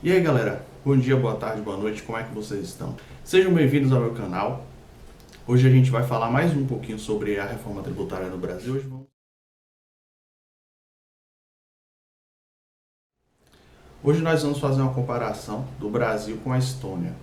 E aí galera, bom dia, boa tarde, boa noite, como é que vocês estão? Sejam bem-vindos ao meu canal. Hoje a gente vai falar mais um pouquinho sobre a reforma tributária no Brasil. Hoje nós vamos fazer uma comparação do Brasil com a Estônia.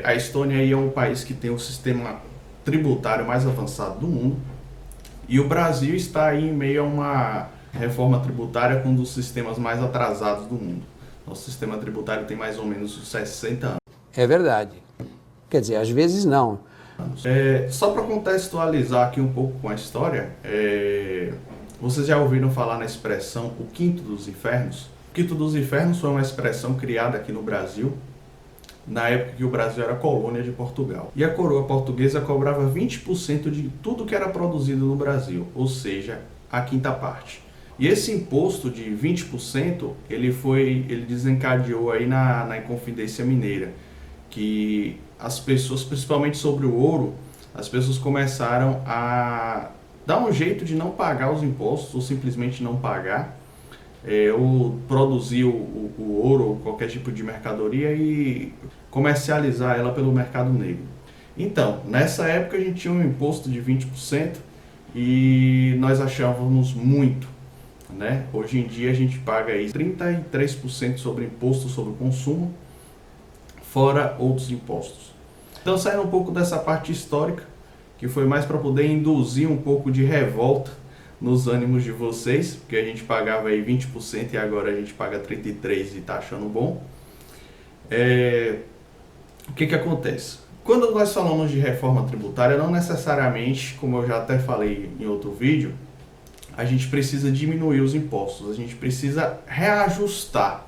A Estônia aí é um país que tem o sistema tributário mais avançado do mundo e o Brasil está aí em meio a uma reforma tributária com um dos sistemas mais atrasados do mundo. Nosso sistema tributário tem mais ou menos 60 anos. É verdade. Quer dizer, às vezes não. Só para contextualizar aqui um pouco com a história, vocês já ouviram falar na expressão o Quinto dos Infernos? O Quinto dos Infernos foi uma expressão criada aqui no Brasil, na época que o Brasil era colônia de Portugal. E a coroa portuguesa cobrava 20% de tudo que era produzido no Brasil, ou seja, a quinta parte. E esse imposto de 20%, ele desencadeou aí na Inconfidência Mineira, que as pessoas, principalmente sobre o ouro, as pessoas começaram a dar um jeito de não pagar os impostos, ou simplesmente não pagar, ou produzir o ouro ou qualquer tipo de mercadoria e comercializar ela pelo mercado negro. Então, nessa época a gente tinha um imposto de 20% e nós achávamos muito, né? Hoje em dia a gente paga aí 33% sobre imposto sobre o consumo, fora outros impostos. Então, saindo um pouco dessa parte histórica, que foi mais para poder induzir um pouco de revolta nos ânimos de vocês, porque a gente pagava aí 20% e agora a gente paga 33% e está achando bom. O que acontece? Quando nós falamos de reforma tributária, não necessariamente, como eu já até falei em outro vídeo, a gente precisa diminuir os impostos, a gente precisa reajustar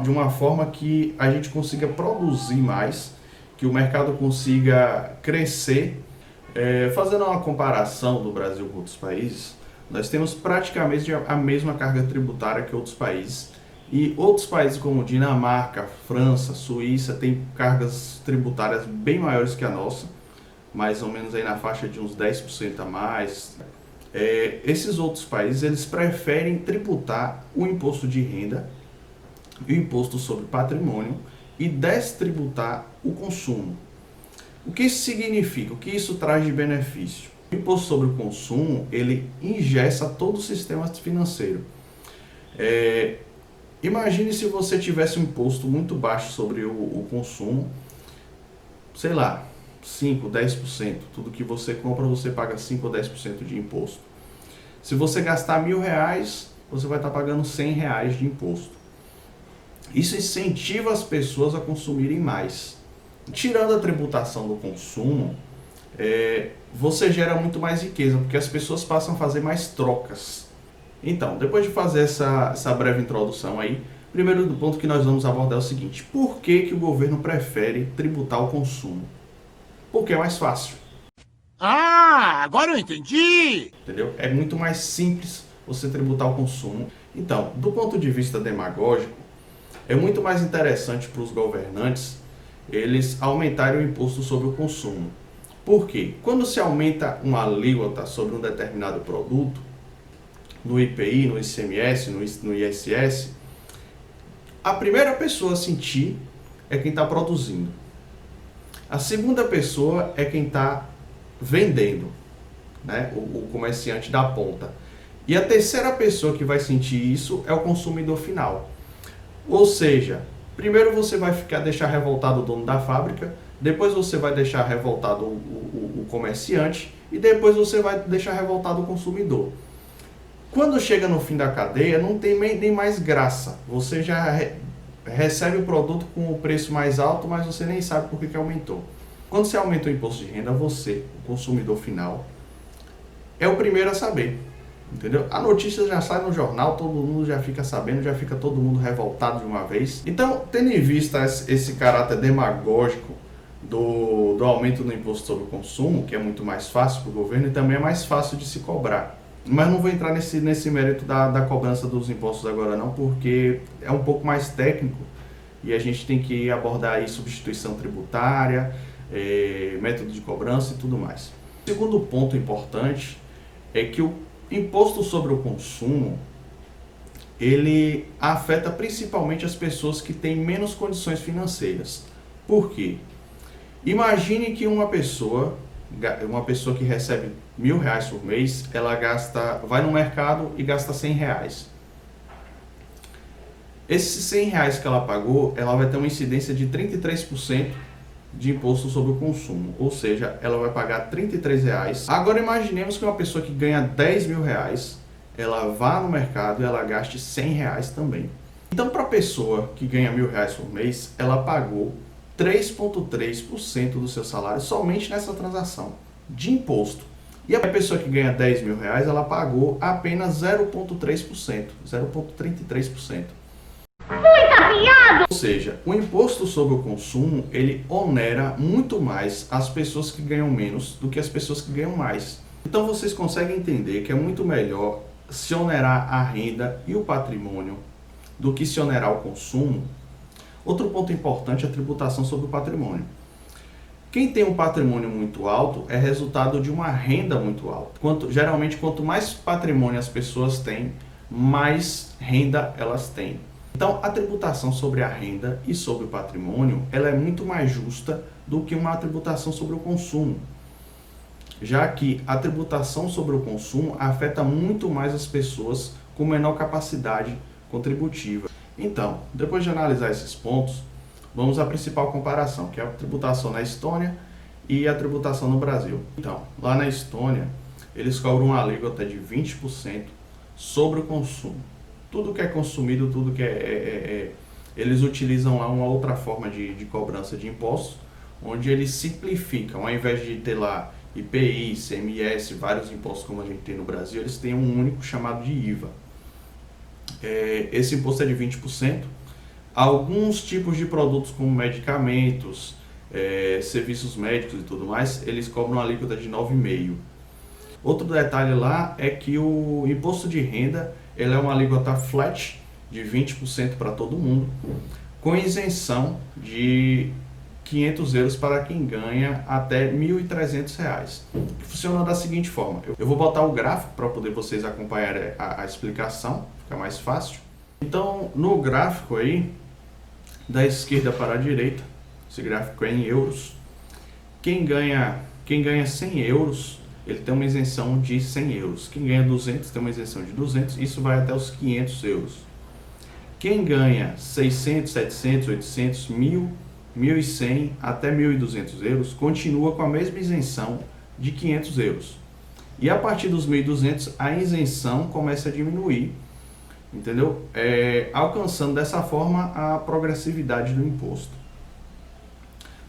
de uma forma que a gente consiga produzir mais, que o mercado consiga crescer. Fazendo uma comparação do Brasil com outros países, nós temos praticamente a mesma carga tributária que outros países. E outros países como Dinamarca, França, Suíça têm cargas tributárias bem maiores que a nossa, mais ou menos aí na faixa de uns 10% a mais. Esses outros países, eles preferem tributar o imposto de renda e o imposto sobre patrimônio e destributar o consumo. O que isso significa? O que isso traz de benefício? O imposto sobre o consumo, ele engessa todo o sistema financeiro. Imagine se você tivesse um imposto muito baixo sobre o consumo, sei lá, 5, 10%. Tudo que você compra, você paga 5 ou 10% de imposto. Se você gastar R$1.000, você vai estar pagando R$100 de imposto. Isso incentiva as pessoas a consumirem mais. Tirando a tributação do consumo, você gera muito mais riqueza, porque as pessoas passam a fazer mais trocas. Então, depois de fazer essa breve introdução aí, primeiro ponto que nós vamos abordar é o seguinte: por que o governo prefere tributar o consumo? Porque é mais fácil. Ah, agora eu entendi! Entendeu? É muito mais simples você tributar o consumo. Então, do ponto de vista demagógico, é muito mais interessante para os governantes eles aumentarem o imposto sobre o consumo. Por quê? Quando se aumenta uma alíquota sobre um determinado produto, no IPI, no ICMS, no ISS, a primeira pessoa a sentir é quem está produzindo. A segunda pessoa é quem está vendendo, né? O comerciante da ponta. E a terceira pessoa que vai sentir isso é o consumidor final. Ou seja, primeiro você vai deixar revoltado o dono da fábrica, depois você vai deixar revoltado o comerciante e depois você vai deixar revoltado o consumidor. Quando chega no fim da cadeia, não tem nem mais graça. Você já recebe o produto com o preço mais alto, mas você nem sabe por que aumentou. Quando você aumenta o imposto de renda, você, o consumidor final, é o primeiro a saber. Entendeu? A notícia já sai no jornal, todo mundo já fica sabendo, já fica todo mundo revoltado de uma vez. Então, tendo em vista esse caráter demagógico do aumento do imposto sobre o consumo, que é muito mais fácil para o governo e também é mais fácil de se cobrar. Mas não vou entrar nesse mérito da cobrança dos impostos agora não, porque é um pouco mais técnico e a gente tem que abordar aí substituição tributária, método de cobrança e tudo mais. O segundo ponto importante é que Imposto sobre o consumo, ele afeta principalmente as pessoas que têm menos condições financeiras. Por quê? Imagine que uma pessoa que recebe R$1.000 por mês, ela vai no mercado e gasta R$100. Esses R$100 que ela pagou, ela vai ter uma incidência de 33% de imposto sobre o consumo, ou seja, ela vai pagar R$33. Agora imaginemos que uma pessoa que ganha R$10.000, ela vá no mercado e ela gaste R$100 também. Então, para a pessoa que ganha R$1.000 por mês, ela pagou 3,3% do seu salário somente nessa transação de imposto. E a pessoa que ganha R$10.000, ela pagou apenas 0,3%, 0,33%. Ou seja, o imposto sobre o consumo, ele onera muito mais as pessoas que ganham menos do que as pessoas que ganham mais. Então vocês conseguem entender que é muito melhor se onerar a renda e o patrimônio do que se onerar o consumo. Outro ponto importante é a tributação sobre o patrimônio. Quem tem um patrimônio muito alto é resultado de uma renda muito alta. Geralmente, quanto mais patrimônio as pessoas têm, mais renda elas têm. Então, a tributação sobre a renda e sobre o patrimônio, ela é muito mais justa do que uma tributação sobre o consumo, já que a tributação sobre o consumo afeta muito mais as pessoas com menor capacidade contributiva. Então, depois de analisar esses pontos, vamos à principal comparação, que é a tributação na Estônia e a tributação no Brasil. Então, lá na Estônia, eles cobram uma alíquota de 20% sobre o consumo. Tudo que é consumido, tudo que eles utilizam lá uma outra forma de cobrança de impostos, onde eles simplificam, ao invés de ter lá IPI, ICMS, vários impostos como a gente tem no Brasil, eles têm um único chamado de IVA. Esse imposto é de 20%. Alguns tipos de produtos como medicamentos, serviços médicos e tudo mais, eles cobram uma alíquota de 9,5%. Outro detalhe lá é que o imposto de renda, ele é uma alíquota flat de 20% para todo mundo, com isenção de €500 para quem ganha até R$1.300. Funciona da seguinte forma: eu vou botar o gráfico para poder vocês acompanharem a explicação, fica mais fácil. Então, no gráfico aí, da esquerda para a direita, esse gráfico é em euros. Quem ganha €100, ele tem uma isenção de €100. Quem ganha 200 tem uma isenção de 200, isso vai até os €500. Quem ganha 600, 700, 800, 1.000, 1.100 até €1.200 continua com a mesma isenção de €500. E a partir dos 1.200 a isenção começa a diminuir, entendeu? Alcançando dessa forma a progressividade do imposto.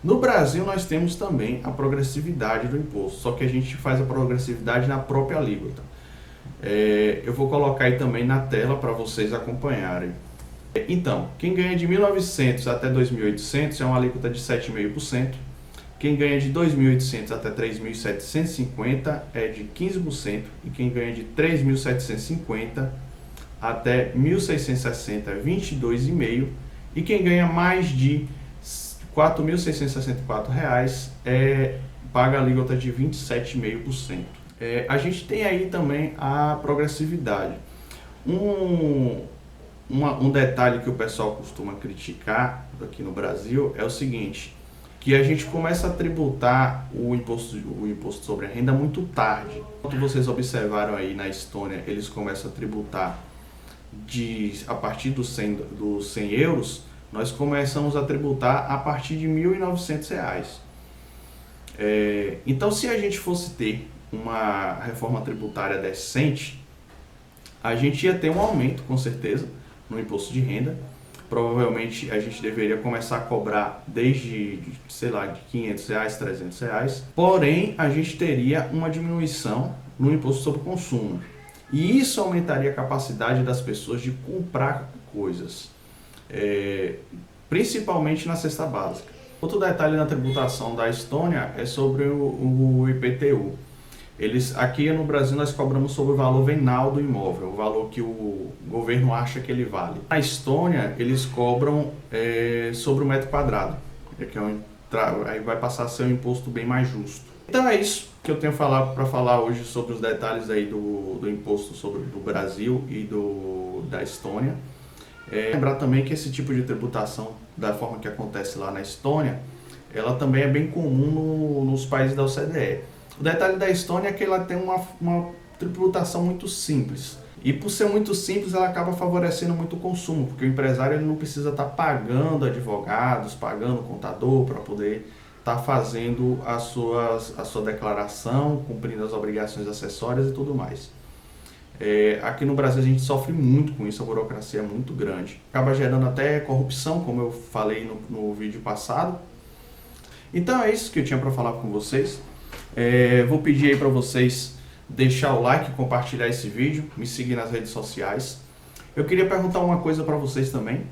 No Brasil nós temos também a progressividade do imposto, só que a gente faz a progressividade na própria alíquota. Eu vou colocar aí também na tela para vocês acompanharem. Então, quem ganha de 1.900 até 2.800 é uma alíquota de 7,5%. Quem ganha de 2.800 até 3.750 é de 15%. E quem ganha de 3.750 até 1.660 é 22,5%. E quem ganha mais de R$4.664 paga a alíquota de 27,5%. A gente tem aí também a progressividade. Um detalhe que o pessoal costuma criticar aqui no Brasil é o seguinte, que a gente começa a tributar o imposto sobre a renda muito tarde. Como vocês observaram aí na Estônia, eles começam a tributar a partir dos 100 euros, nós começamos a tributar a partir de R$1.900. Então, se a gente fosse ter uma reforma tributária decente, a gente ia ter um aumento, com certeza, no imposto de renda. Provavelmente a gente deveria começar a cobrar desde, sei lá, de R$500, R$300. Porém, a gente teria uma diminuição no imposto sobre o consumo. E isso aumentaria a capacidade das pessoas de comprar coisas. Principalmente na cesta básica. Outro detalhe na tributação da Estônia é sobre o IPTU. Aqui no Brasil nós cobramos sobre o valor venal do imóvel, o valor que o governo acha que ele vale. Na Estônia eles cobram sobre o metro quadrado, aí vai passar a ser um imposto bem mais justo. Então é isso que eu tenho para falar hoje sobre os detalhes aí do imposto do Brasil e da Estônia. Lembrar também que esse tipo de tributação, da forma que acontece lá na Estônia, ela também é bem comum nos países da OCDE. O detalhe da Estônia é que ela tem uma tributação muito simples. E por ser muito simples, ela acaba favorecendo muito o consumo, porque o empresário ele não precisa estar pagando advogados, pagando contador para poder estar fazendo a sua declaração, cumprindo as obrigações acessórias e tudo mais. Aqui no Brasil a gente sofre muito com isso, a burocracia é muito grande. Acaba gerando até corrupção, como eu falei no vídeo passado. Então é isso que eu tinha para falar com vocês. Vou pedir aí para vocês deixar o like, compartilhar esse vídeo, me seguir nas redes sociais. Eu queria perguntar uma coisa para vocês também.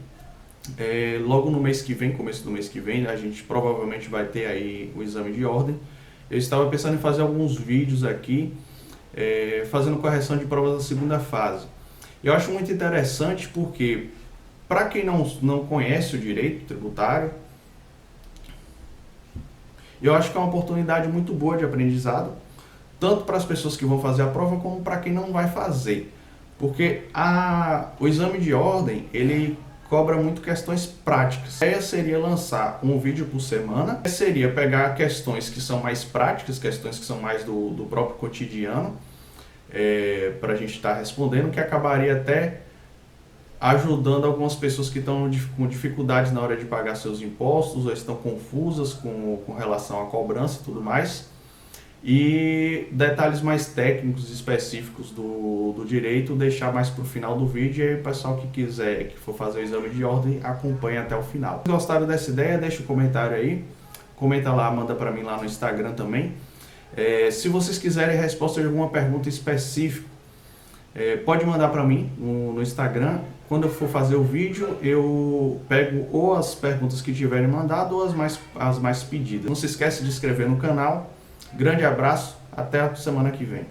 Logo no mês que vem, começo do mês que vem, a gente provavelmente vai ter aí o exame de ordem. Eu estava pensando em fazer alguns vídeos aqui, fazendo correção de provas da segunda fase. Eu acho muito interessante porque, para quem não conhece o direito tributário, eu acho que é uma oportunidade muito boa de aprendizado, tanto para as pessoas que vão fazer a prova, como para quem não vai fazer. Porque o exame de ordem, ele cobra muito questões práticas. A ideia seria lançar um vídeo por semana, seria pegar questões que são mais práticas, questões que são mais do próprio cotidiano, para a gente estar respondendo, que acabaria até ajudando algumas pessoas que estão com dificuldades na hora de pagar seus impostos, ou estão confusas com relação à cobrança e tudo mais. E detalhes mais técnicos específicos do direito deixar mais para o final do vídeo, e aí o pessoal que for fazer o exame de ordem acompanhe até o final. Se gostaram dessa ideia, deixa um comentário aí, comenta lá, manda para mim lá no Instagram também. Se vocês quiserem a resposta de alguma pergunta específica, pode mandar para mim no Instagram. Quando eu for fazer o vídeo, eu pego ou as perguntas que tiverem mandado ou as mais pedidas. Não se esquece de se inscrever no canal. Grande abraço, até a semana que vem.